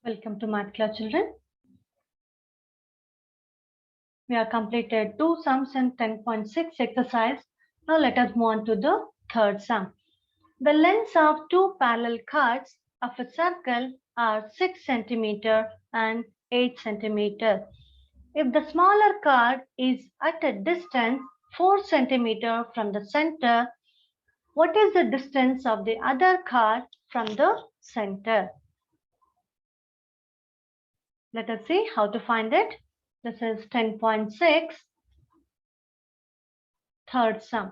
Welcome to Math Class, children. We have completed 2 sums and 10.6 exercise. Now let us move on to the third sum. The lengths of two parallel chords of a circle are 6 cm and 8 cm. If the smaller chord is at a distance 4 cm from the center, what is the distance of the other chord from the center? Let us see how to find it. This is 10.6, third sum.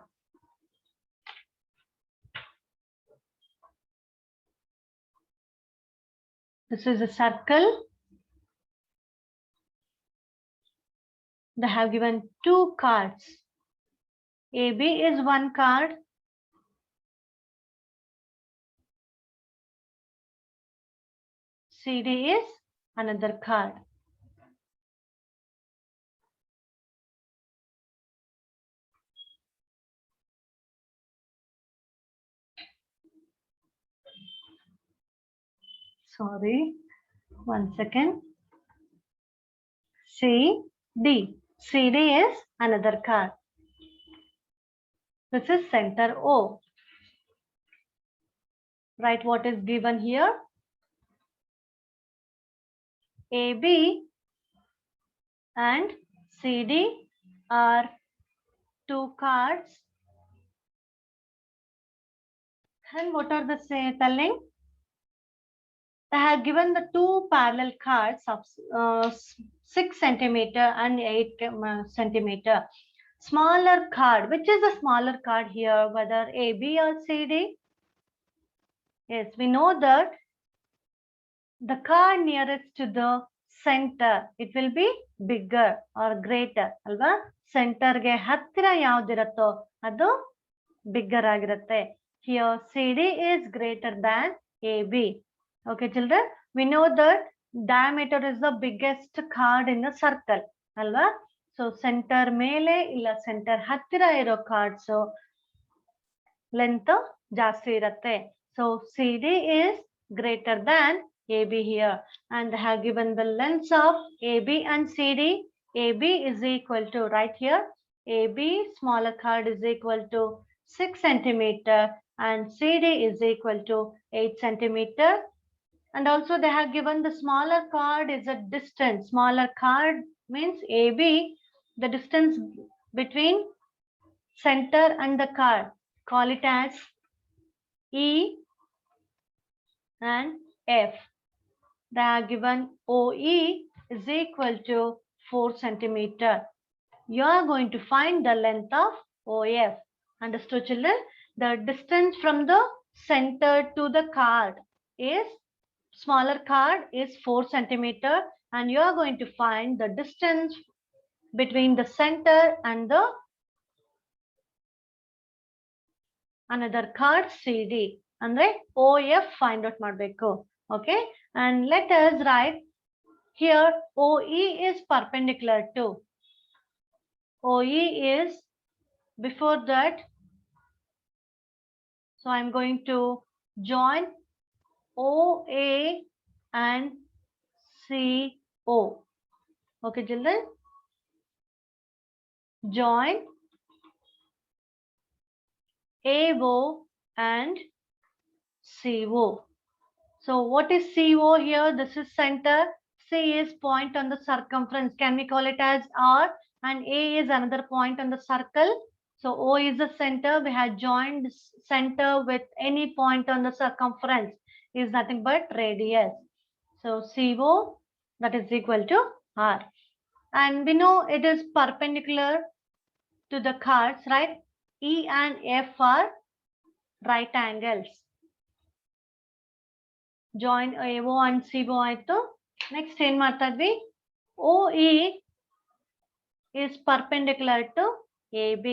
This is a circle. They have given two chords. AB is one chord. CD is another chord. Sorry, 1 second. CD. CD is another chord. This is center O. Write what is given here. AB and CD are two chords. And what are the telling? They have given the two parallel chords of 6 cm and 8 cm. Smaller chord, which is the smaller chord here, whether AB or CD? Yes, we know that the chord nearest to the center, it will be bigger or greater, alva? Center ge hattira yavdiratto, adu bigger agirutte. Here CD is greater than AB. Okay, children, we know that diameter is the biggest chord in the circle, alva? So center mele illa center hattira iro chord, so length ಜಾಸ್ತಿ ಇರುತ್ತೆ. So CD is greater than AB here, and they have given the lengths of AB and CD. AB is equal to, right here, AB smaller chord is equal to 6 cm and CD is equal to 8 cm. And also they have given the smaller chord is a distance. Smaller chord means AB, the distance between center and the chord. Call it as E and F. They are given OE is equal to 4 cm. You are going to find the length of OF. Understood, children? The distance from the center to the chord is, smaller chord is 4 cm, and you are going to find the distance between the center and the another chord CD. Andre OF find out ಮಾಡಬೇಕು. Okay, and let us write here OE is perpendicular to. OE is before that. So I'm going to join OA and CO. Okay, children, join AO and CO. So what is CO here? This is center. C is point on the circumference. Can we call it as R? And A is another point on the circle. So O is the center. We have joined center with any point on the circumference. Is nothing but radius. So CO, that is equal to R. And we know it is perpendicular to the chords, right? E and F are right angles. Join AO and CO ಆಯ್ತು. Next ಏನ್ ಮಾಡ್ತಾ ಇದ್ವಿ? OE is perpendicular to AB.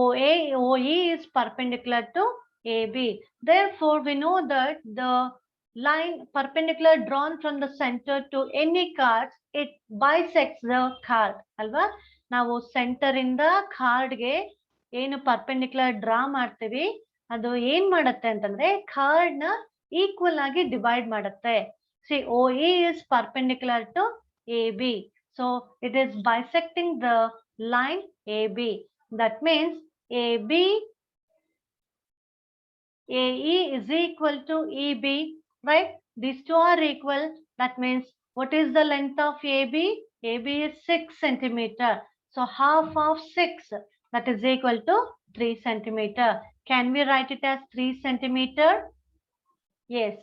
OE is perpendicular to AB. Therefore, we know that the line perpendicular drawn from the center to any chord, it bisects the chord. ಅಲ್ವಾ? ನಾವು centre ಇಂದ ಕಾರ್ಡ್ಗೆ ಏನು perpendicular draw ಮಾಡ್ತೀವಿ, ಅದು ಏನ್ ಮಾಡುತ್ತೆ ಅಂತಂದ್ರೆ ಕಾರ್ಡ್ ನ ಈಕ್ವಲ್ ಆಗಿ ಡಿವೈಡ್ ಮಾಡುತ್ತೆ. See, OE is perpendicular to AB. So it is bisecting the line AB. That means AB, AE is equal to EB, right? These two are equal. That means what is the length of AB? AB is 6 centimeter. So half of 6, that is equal to 3 centimeter. Can we write it as 3 centimeter? Yes.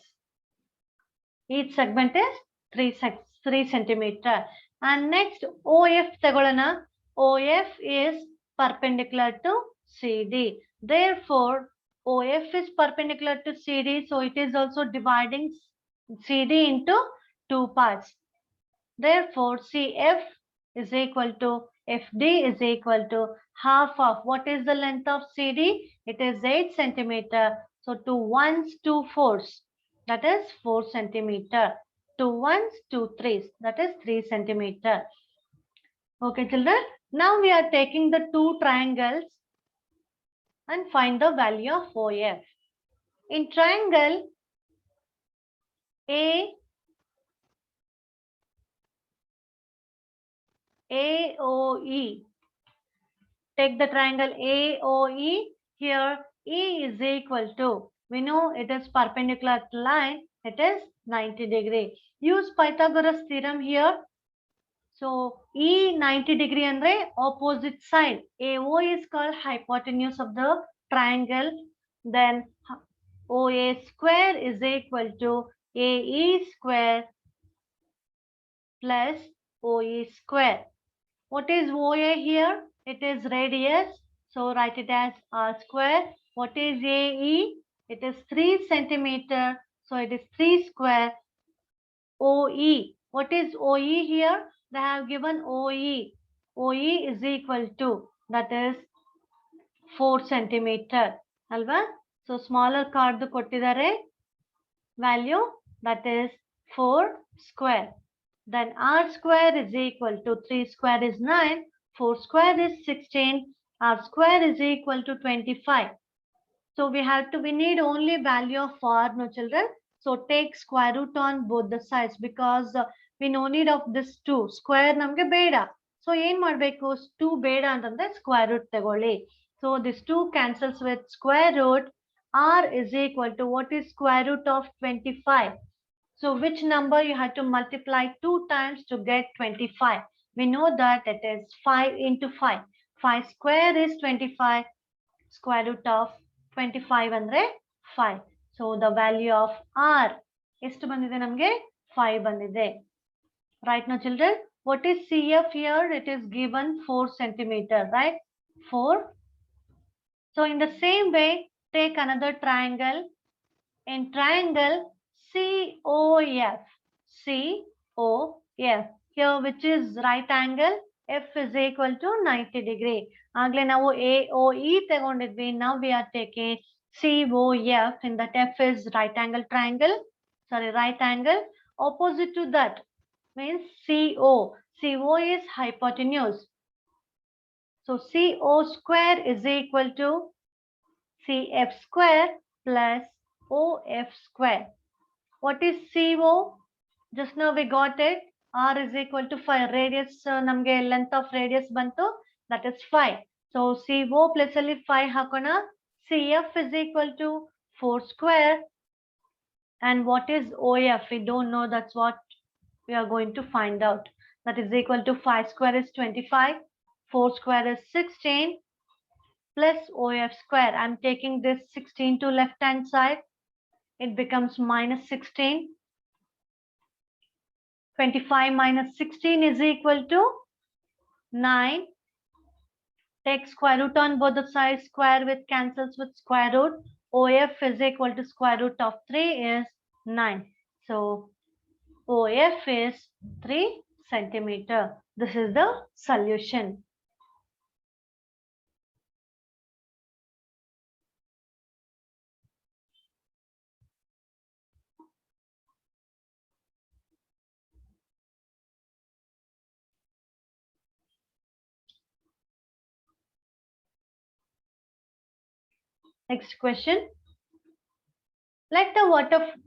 Each segment is 3 centimeter. And next OF ತಗೊಳ್ಳೋಣ. OF is perpendicular to CD. Therefore, OF is perpendicular to CD, so it is also dividing CD into two parts. Therefore, CF is equal to FD is equal to half of, what is the length of CD? It is 8 centimeter. So 2 ones, 2 fours, that is 4 centimeter. 2 ones, 2 threes, that is 3 centimeter. Okay, children. Now we are taking the two triangles and find the value of OF. In triangle AOE, take the triangle AOE. Here E is equal to, we know it is perpendicular to line, it is 90 degree. Use Pythagoras theorem here. So E 90 degree andre opposite side. AO is called hypotenuse of the triangle. Then OA square is equal to AE square plus OE square. What is OA here? It is radius. So write it as R square. What is AE? It is 3 centimeter. So it is 3 square. OE. What is OE here? They have given OE. OE is equal to, that is 4 centimeter. Alva? So smaller card kottidare value, that is 4 square. Then R square is equal to 3 square is 9, 4 square is 16, R square is equal to 25. So we need only value of R, no children. So take square root on both the sides because we no need of this 2. Square namge beda. So ಏನು ಮಾಡಬೇಕು 2 ಬೇಡ ಅಂತಂದ್ರೆ square root ತಗೊಳ್ಳಿ. So this 2 cancels with square root. R is equal to, what is square root of 25? So which number you have to multiply 2 times to get 25? We know that it is 5 into 5. 5 square is 25. Square root of 25 andre 5. So the value of R ಎಷ್ಟು ಬಂದಿದೆ ನಮಗೆ 5 ಬಂದಿದೆ. Right now children, what is CF here? It is given 4 centimeter, right? 4. So in the same way, take another triangle. In triangle COF, COF, here which is right angle, F is equal to 90 degree. Agle ನಾವು AOE ತಗೊಂಡಿದ್ವಿ. Now we are taking COF, in that F is right angle triangle. Sorry, right angle. Opposite to that means CO. CO is hypotenuse. So CO square is equal to CF square plus OF square. What is CO? Just now we got it. R is equal to 5. Radius, namge length of radius bantu, that is 5. So CO plus ali 5 hakona. CF is equal to 4 square. And what is OF? We don't know. That's what we are going to find out. That is equal to 5 square is 25. 4 square is 16 plus OF square. I'm taking this 16 to left hand side. It becomes minus 16. 25 minus 16 is equal to 9. Take square root on both the sides. Square with cancels with square root. OF is equal to square root of 3 is 9. So OF is 3 centimeter. This is the solution. Next question. Let the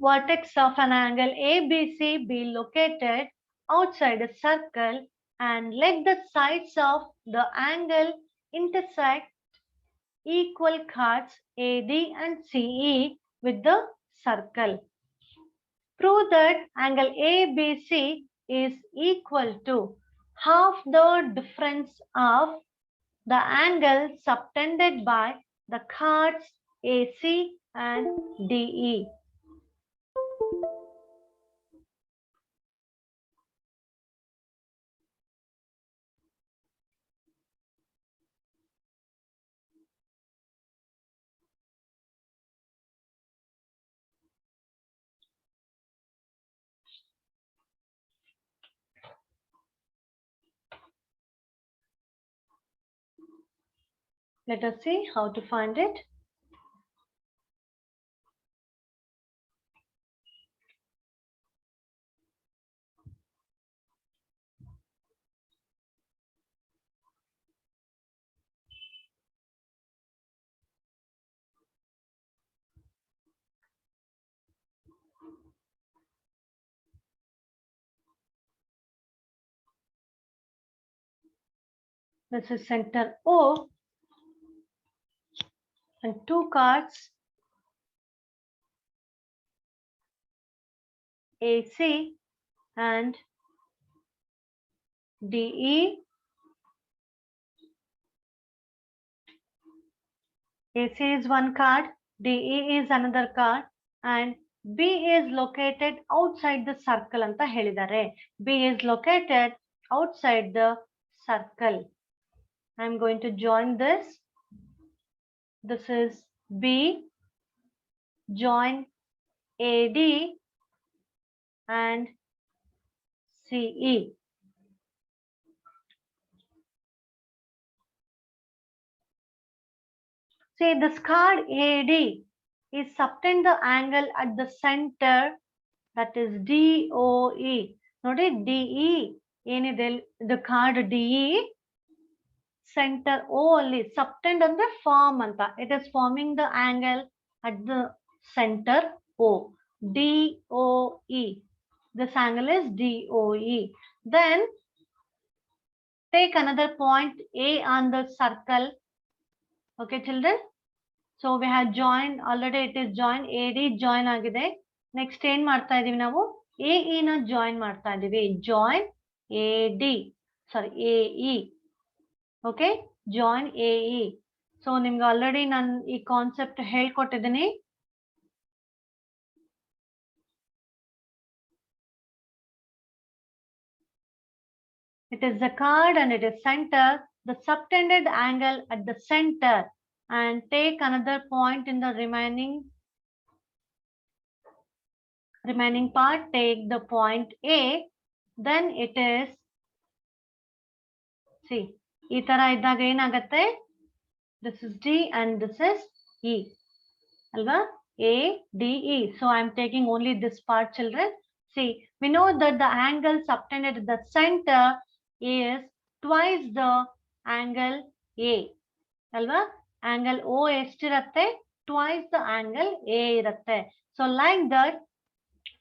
vertex of an angle ABC be located outside a circle and let the sides of the angle intersect equal chords AD and CE with the circle. Prove that angle ABC is equal to half the difference of the angle subtended by the chords AC and DE. Let us see how to find it. This is center O and two chords AC and DE. AC is one chord, DE is another chord, and B is located outside the circle anta helidare. B is located outside the circle. I am going to join this. This is B, join AD and CE. See, this chord AD is subtend the angle at the center, that is DOE. Notice DE, the chord DE, center O only, subtend and the form anta. It is forming the angle at the center O, DOE. This angle is DOE. Then take another point A on the circle. Okay, children. So we have joined already. It is joined. AD join agide. Next ಏನು ಮಾಡ್ತಾ ಇದೀವಿ ನಾವು AE ನ join ಮಾಡ್ತಾ ಇದೀವಿ. Join AD. Sorry, AE. Okay, join AE. So ನಿಮ್ಗೆ already ನಾನು ಈ concept ಹೇಳ್ಕೊಟ್ಟಿದ್ದೀನಿ. It is the chord and it is center. The subtended angle at the center, and take another point in the remaining part. Take the point A. Then it is, see, ಈ ತರ ಇದ್ದಾಗ ಏನಾಗುತ್ತೆ, this is D and this is E alva, A D E. So I am taking only this part, children. See, we know that the angle subtended at the center is twice the angle A alva. Angle O estirutte, twice the angle A irutte. So like that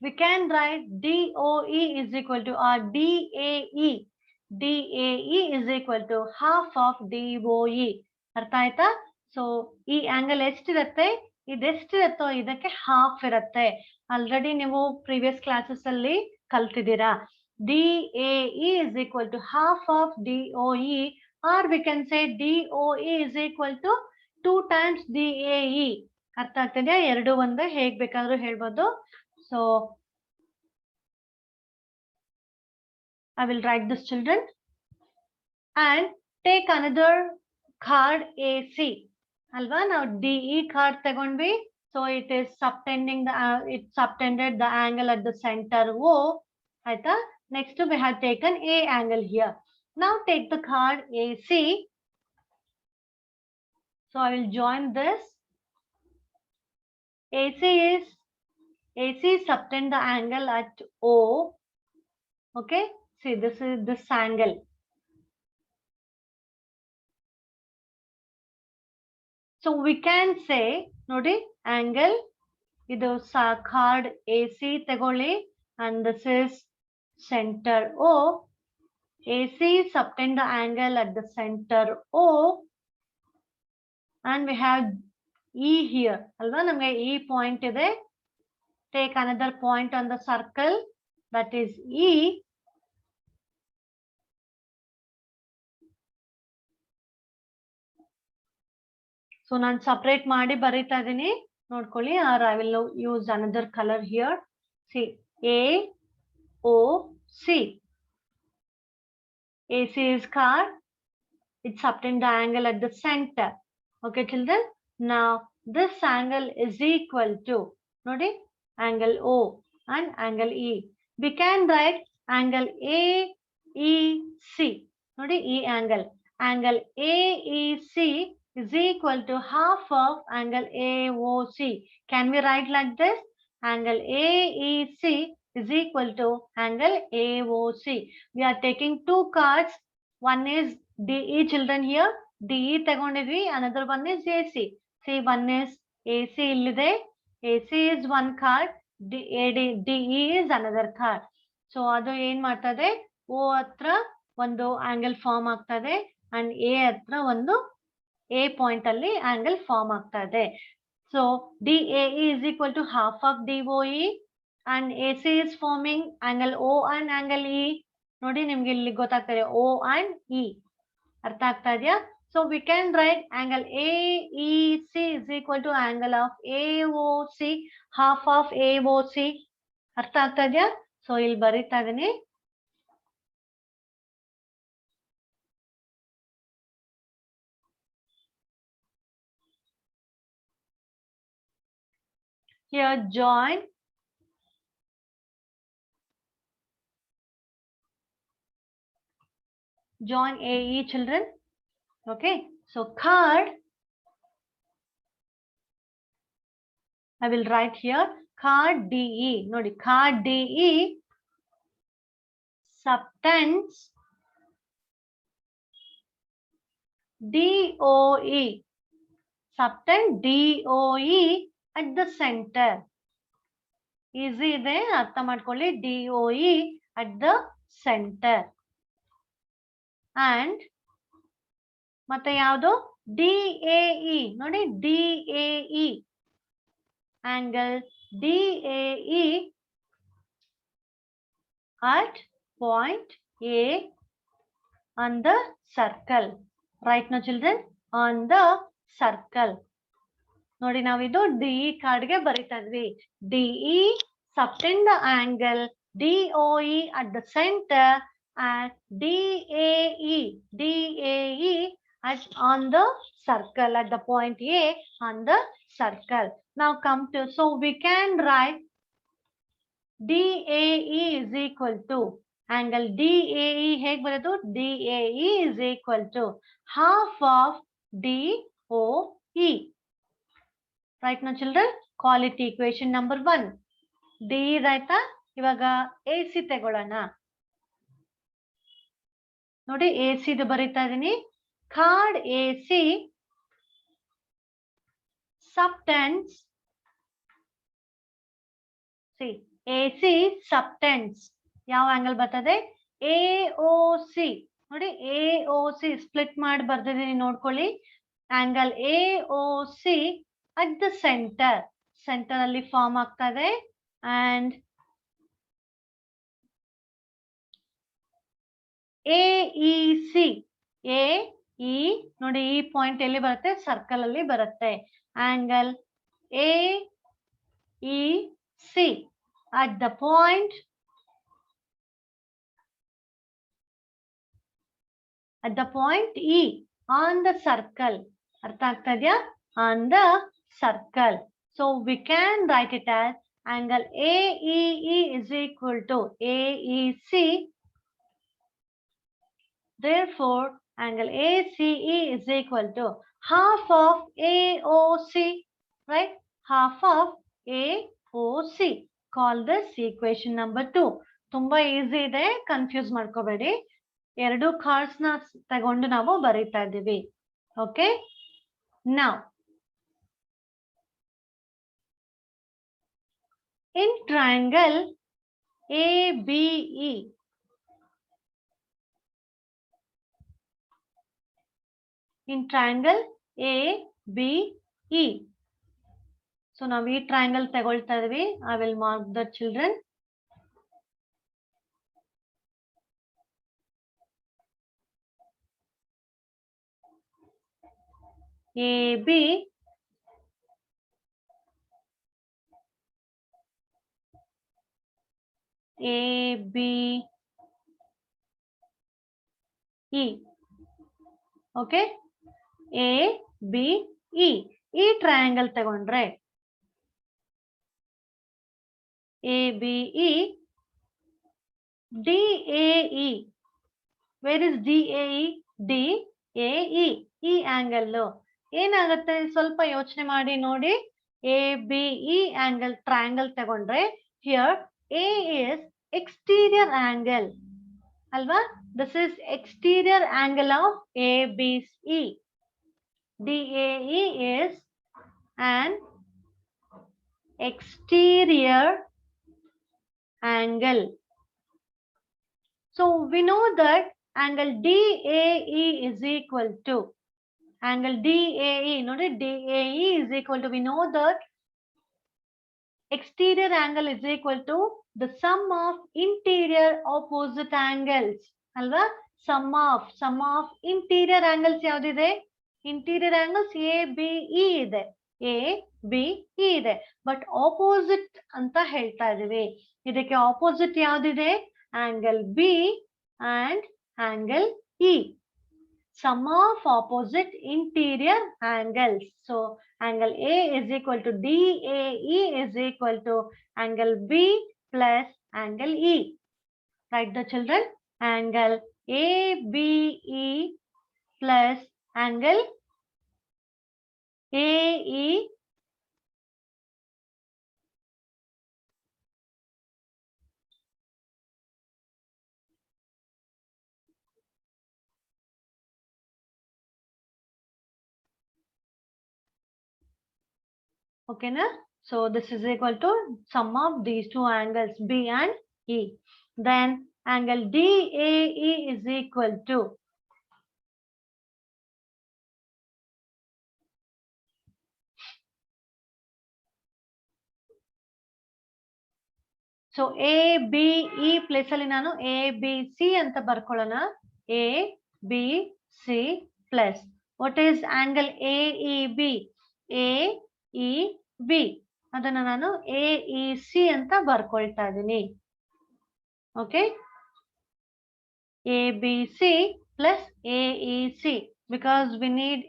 we can write DOE is equal to, or DAE. DAE is equal to half of DOE. ಅರ್ಥ ಆಯ್ತಾ? So ಈ angle ಎಷ್ಟಿರುತ್ತೆ, ಇದೆಷ್ಟಿರುತ್ತೋ ಇದಕ್ಕೆ half ಇರುತ್ತೆ. Already ನೀವು previous classes ಅಲ್ಲಿ ಕಲ್ತಿದ್ದೀರಾ. DAE is equal to half of DOE, or we can say DOE is equal to 2 times DAE. ಅರ್ಥ ಆಗ್ತಿದೆಯಾ? ಎರಡು ಒಂದೇ, ಹೇಗ್ ಬೇಕಾದ್ರೂ ಹೇಳ್ಬೋದು. So I will write this, children, and take another chord AC. Alva, now DE chord ತಗೊಂಡ್ವಿ. So it is subtending the it subtended the angle at the center O. ಆಯ್ತಾ? Next we have taken A angle here. Now take the chord AC. So I will join this. AC subtend the angle at O. Okay, see, this is this angle. So we can say, nodi, angle ಇದು card AC ತಗೊಳ್ಳಿ and this is center O. AC subtend the angle at the center O and we have E here ಅಲ್ವಾ ನಮಗೆ E point ಇದೆ. Take another point on the circle, that is E. So ನಾನು separate ಮಾಡಿ ಬರೀತಾ ಇದೀನಿ ನೋಡ್ಕೊಳ್ಳಿ, or I will use another color here. See, A O C. AC is card. It subtend the angle at the center. Okay, children. Now this angle is equal to, nodi, angle O and angle E. We can write angle AEC. Nodi, E angle. Angle AEC is equal to half of angle AOC. Can we write like this? Angle AEC is equal to angle AOC. We are taking two cards. One is DE, children, here. DE ತಗೊಂಡಿದ್ವಿ, another one is AC. See, one is AC ಇಲ್ಲಿದೆ. AC is one card. DE is another card. So ಅದು ಏನ್ ಮಾಡ್ತದೆ, O ಹತ್ರ ಒಂದು angle form ಆಗ್ತದೆ and A ಹತ್ರ ಒಂದು A point ಅಲ್ಲಿ angle form ಆಗ್ತದೆ. So DAE is equal to half of DOE and AC is forming angle O and angle E. ನೋಡಿ ನಿಮ್ಗೆ ಇಲ್ಲಿ ಗೊತ್ತಾಗ್ತದೆ O and E. ಅರ್ಥ ಆಗ್ತಾ ಇದೆಯಾ? So we can write angle AEC is equal to angle of AOC, half of AOC. ಅರ್ಥ ಆಗ್ತಾ ಇದೆಯಾ? So ಇಲ್ಲಿ ಬರೀತಾ ಇದೀನಿ. Here join AE, children. Okay, so card, I will write here card DE. Nodi, card DE subtends DOE. Subtend DOE at the center. Easy ಇದೆ, ಅರ್ಥ ಮಾಡ್ಕೊಳ್ಳಿ. DOE at the center. And ಮತ್ತೆ ಯಾವುದು, DAE. ನೋಡಿ, DAE angle DAE at point A on the circle. Right now, children, on the circle. ನೋಡಿ ನಾವಿದು DE ಕಾರ್ಡ್ಗೆ ಬರಿತಾ ಇದ್ವಿ. DE subtend the angle DOE at the center and DAE on the circle, at the point A on the circle. Now come to, so we can write DAE is equal to, angle DAE ಹೇಗೆ ಬರೋದು, DAE is equal to half of DOE. Right now, children, call it equation number 1. DE ಆಯ್ತಾ? ಇವಾಗ AC ತಗೊಳ್ಳೋಣ. ನೋಡಿ AC ಇದು ಬರೀತಾ ಇದೀನಿ. Card AC subtends, see, AC subtends ಯಾವ angle ಬರ್ತದೆ, AOC. ನೋಡಿ AOC ಸ್ಪ್ಲಿಟ್ ಮಾಡಿ ಬರ್ದಿದ್ದೀನಿ ನೋಡ್ಕೊಳ್ಳಿ. angle AOC at the center, center ಅಲ್ಲಿ ಫಾರ್ಮ್ ಆಗ್ತದೆ and AEC, AE ನೋಡಿ ಈ ಪಾಯಿಂಟ್ ಎಲ್ಲಿ ಬರುತ್ತೆ, ಸರ್ಕಲ್ ಅಲ್ಲಿ ಬರುತ್ತೆ. angle AEC at the point E on the circle. ಅರ್ಥ ಆಗ್ತಾ ಇದೆಯಾ? On the circle. So we can write it as angle AEE is equal to AEC. Therefore, angle ACE is equal to half of AOC, right? Half of AOC. Call this equation number 2. ತುಂಬಾ easy ಇದೆ, confuse ಮಾಡ್ಕೋಬೇಡಿ. ಎರಡು cards ನ ತಗೊಂಡು ನಾವು ಬರೀತಾ ಇದ್ದೀವಿ. Okay? Now, In triangle ABE, in triangle ABE. So now we triangle ತಗೊಳ್ತಾ ಇದೀವಿ. I will mark the children. AB ABE. Okay, ABE. ಈ ಟ್ರಯಾಂಗಲ್ ತಗೊಂಡ್ರೆ ABE, DAE. Where is DAE? DAE. ಈ ಆಂಗಲ್ ಏನಾಗುತ್ತೆ ಸ್ವಲ್ಪ ಯೋಚನೆ ಮಾಡಿ ನೋಡಿ. ABE ಆಂಗಲ್ ಟ್ರಯಾಂಗಲ್ ತಗೊಂಡ್ರೆ here A is exterior angle alva. This is exterior angle of ABC. DAE is an exterior angle. So we know that angle DAE is equal to angle DAE. Note DAE is equal to, we know that exterior angle is equal to the sum of interior opposite angles. Alva? Sum of interior angles yaudide? Interior angles ABE ide. ABE ide. But opposite anta helta idive. Idakke opposite yaudide? Angle B and angle E. Sum of opposite interior angles. So angle A is equal to DAE is equal to angle B plus angle E. Write the children. Angle ABE plus angle AE okay na? So this is equal to sum of these two angles B and E. Then angle DAE is equal to so ABE place ಅಲ್ಲಿ ನಾನು ABC ಅಂತ ಬರ್ಕೊಳ್ಳೋಣ. ABC plus what is angle AEB? AEB ಅದನ್ನ ನಾನು AEC ಅಂತ ಬರ್ಕೊಳ್ತಾ ಇದ್ದೀನಿ. Okay, ABC plus AEC because we need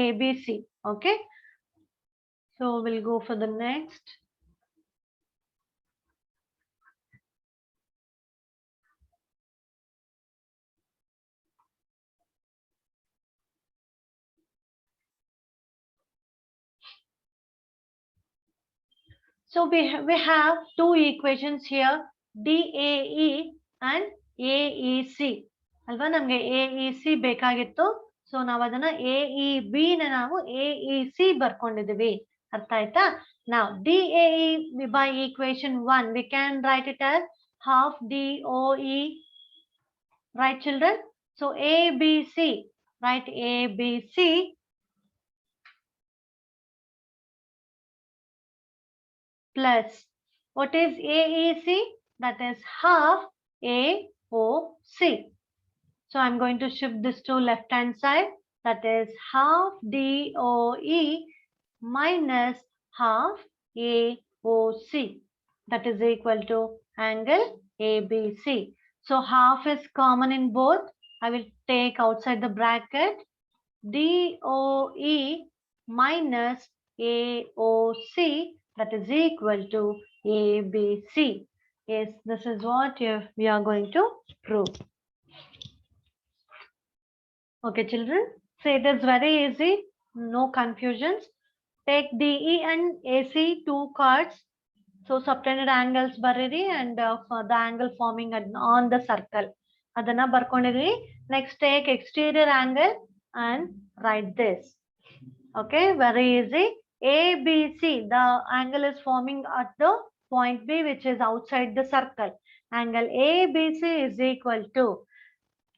ABC. Okay, so we'll go for the next. So we have two equations here, DAE and AEC. Alva namge AEC ಬೇಕಾಗಿತ್ತು. So ನಾವು ಅದನ್ನ AEB ನ ನಾವು AEC ಬರ್ಕೊಂಡಿದ್ದೀವಿ. ಅರ್ಥ ಆಯ್ತಾ? Now DAE by equation 1 we can write it as half DOE. Right children? So ABC, write ABC plus what is AEC? That is half AOC. So I'm going to shift this to left hand side. That is half DOE minus half AOC. That is equal to angle ABC. So half is common in both. I will take outside the bracket DOE minus AOC. That is equal to ABC. Yes, this is what we are going to prove. Okay, children. So it is very easy. No confusions. Take DE and AC two cards. So subtended angles bariri and for the angle forming on the circle. Adana barkondidri. Next take exterior angle and write this. Okay, very easy. ABC, the angle is forming at the point B, which is outside the circle. Angle ABC is equal to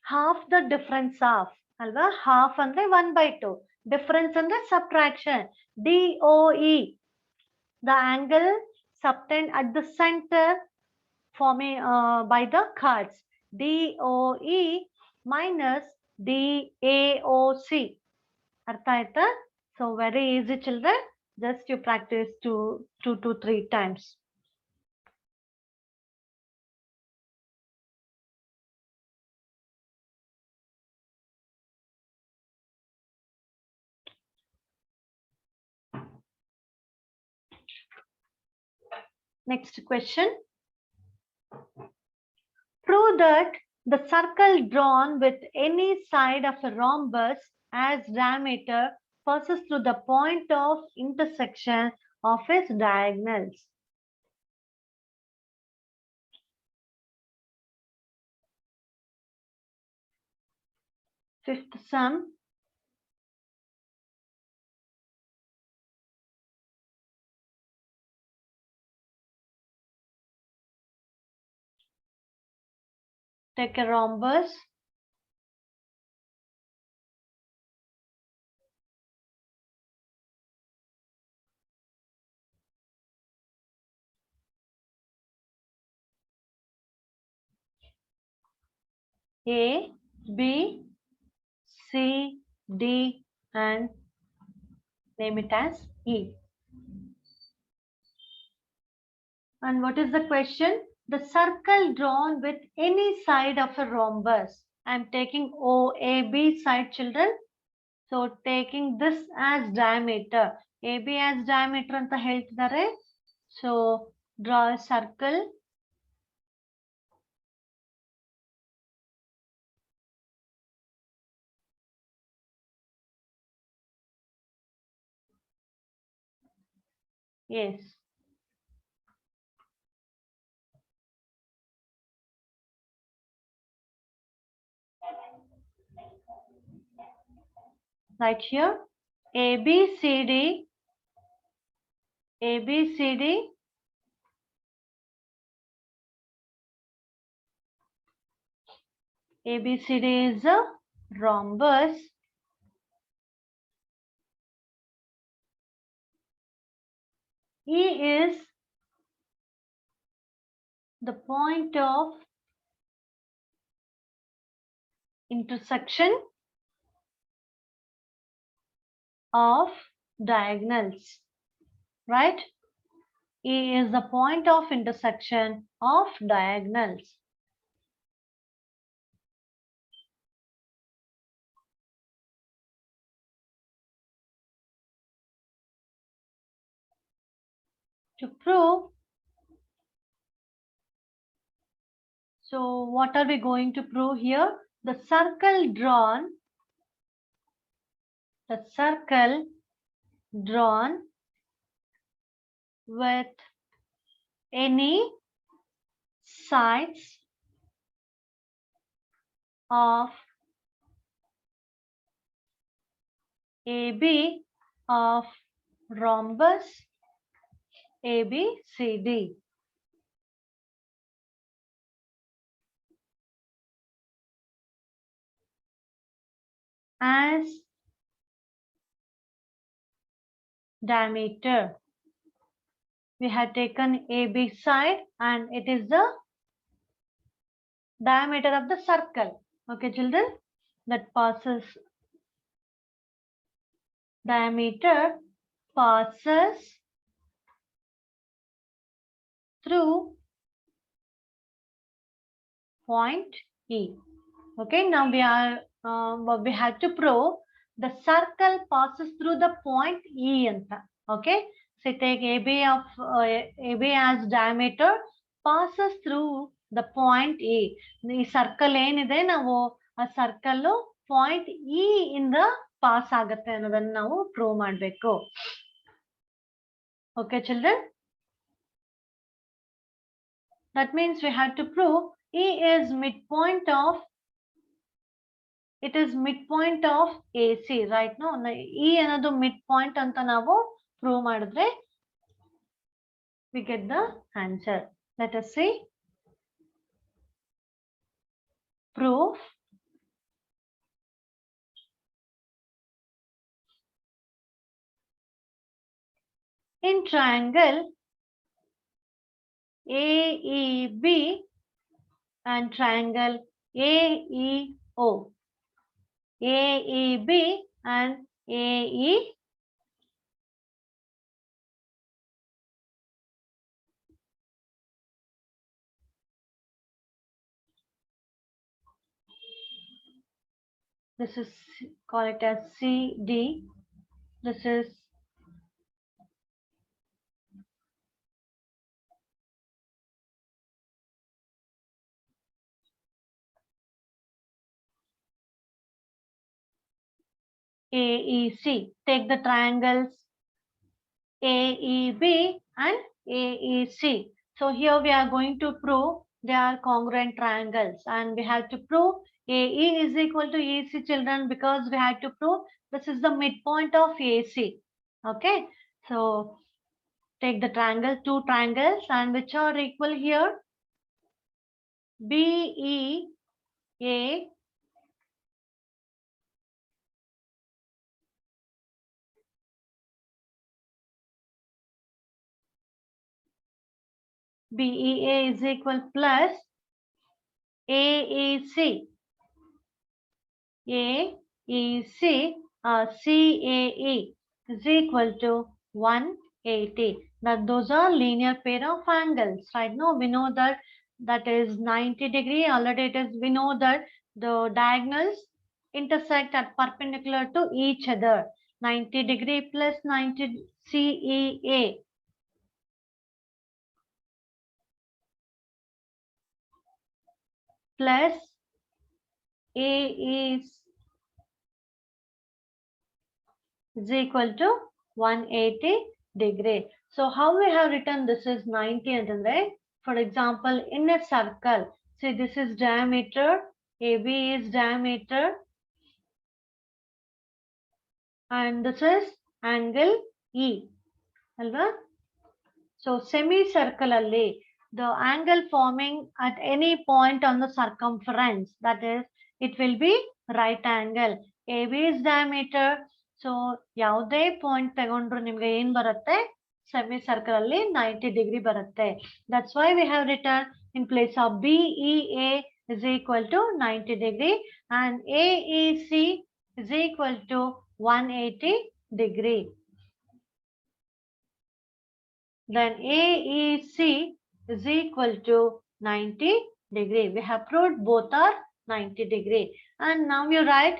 half the difference of, alva, half andre 1/2. Difference andre subtraction. DOE, the angle subtend at the center forming by the chords. DOE minus DAOC. Artha aita? So very easy, children. Just you practice 2 to 3 times. Next question. Prove that the circle drawn with any side of a rhombus as diameter passes through the point of intersection of its diagonals. Fifth sum. Take a rhombus. A, B, C, D, and name it as E. And what is the question? The circle drawn with any side of a rhombus. I am taking OAB side, children. So taking this as diameter. AB as diameter anta heltidare. So draw a circle. Yes. Right here, ABCD, ABCD, ABCD is a rhombus. E is the point of intersection of diagonals, right? E is the point of intersection of diagonals. To prove, so what are we going to prove here? The circle drawn with any sides of AB of rhombus ABCD. As diameter. We have taken AB side and it is the diameter of the circle. Okay, children, that passes, diameter passes through point E. Okay, now we have to prove the circle passes through the point E. Okay, so take AB of AB as diameter passes through the point E. The circle ಏನಿದೆ ನಾವು ಆ circle point E ಇಂದ pass ಆಗುತ್ತೆ ಅನ್ನೋದನ್ನ ನಾವು prove ಮಾಡಬೇಕು. Okay, children. That means we have to prove E is midpoint of, it is midpoint of AC, right? No, E ಅನ್ನೋದು midpoint ಅಂತ ನಾವು ಪ್ರೂವ್ ಮಾಡಿದ್ರೆ we get the answer. Let us see. Proof. In triangle AEB and triangle AEO. AEB and AE. This is, call it as CD. This is AEC. Take the triangles AEB and AEC. So here we are going to prove they are congruent triangles, and we have to prove AE is equal to EC, children, because we have to prove this is the midpoint of AC. Okay, so take the triangle, two triangles, and which are equal here. BEA BEA is equal plus AEC. AEC CAE is equal to 180. Now those are linear pair of angles. Right now we know that that is 90 degree. Already it is, we know that the diagonals intersect at perpendicular to each other. 90 degree plus 90 CEA plus AE is equal to 180 degree. So how we have written this is 90 and right? For example, in a circle, see this is diameter, AB is diameter, and this is angle E. Alva? So semicircularly, the angle forming at any point on the circumference, that is, it will be right angle. AB is diameter. So ಯಾವುದೇ point ತಗೊಂಡ್ರು ನಿಮಗೆ ಏನ್ ಬರುತ್ತೆ, ಸೆಮಿಸರ್ಕಲ್ ಅಲ್ಲಿ 90 degree ಬರುತ್ತೆ. That's why we have written in place of BEA is equal to 90 degree and AEC is equal to 180 degree. Then AEC is equal to 90 degree. We have proved both are 90 degree. And now you write,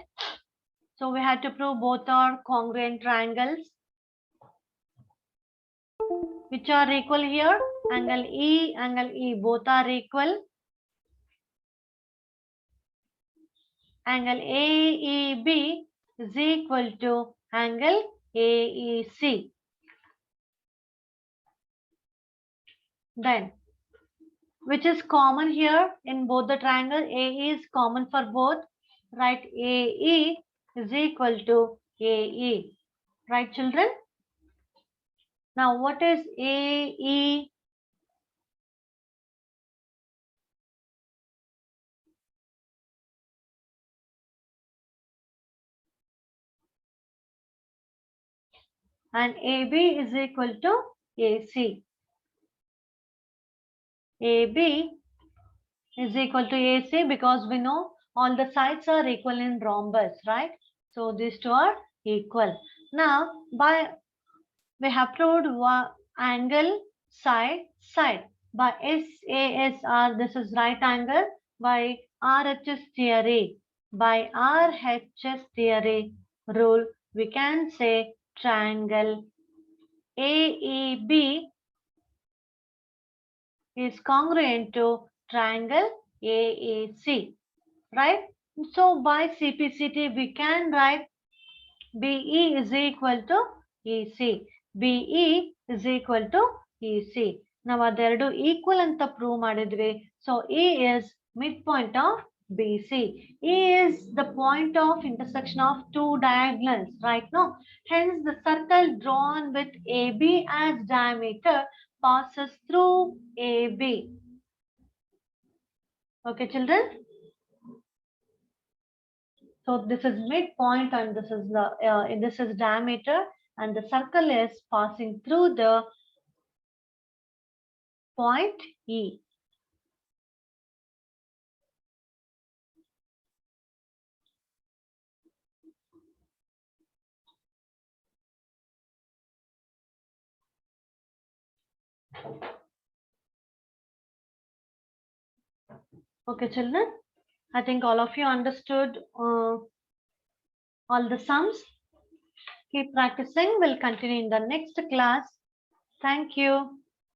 so we had to prove both are congruent triangles, which are equal here. Angle E, both are equal. Angle AEB is equal to angle AEC. Then, which is common here in both the triangle, AE is common for both. Write AE is equal to AE. Right, children? Now, what is AE? And AB is equal to AC. AB is equal to AC because we know all the sides are equal in rhombus, right? So these two are equal. Now, we have proved angle side. By SASR, this is right angle. By RHS theory, rule, we can say triangle AEB is congruent to triangle AAC, right? So by CPCT, we can write BE is equal to EC. BE is equal to EC. Now, ಅದೆರಡು equal ಅಂತ prove ಮಾಡಿದ್ವಿ. So E is midpoint of BC. E is the point of intersection of two diagonals, right now. Hence, the circle drawn with AB as diameter passes through AB. Okay, children. So this is midpoint, and this is diameter, and the circle is passing through the point E. Okay, children. I think all of you understood all the sums. Keep practicing. We'll continue in the next class. Thank you.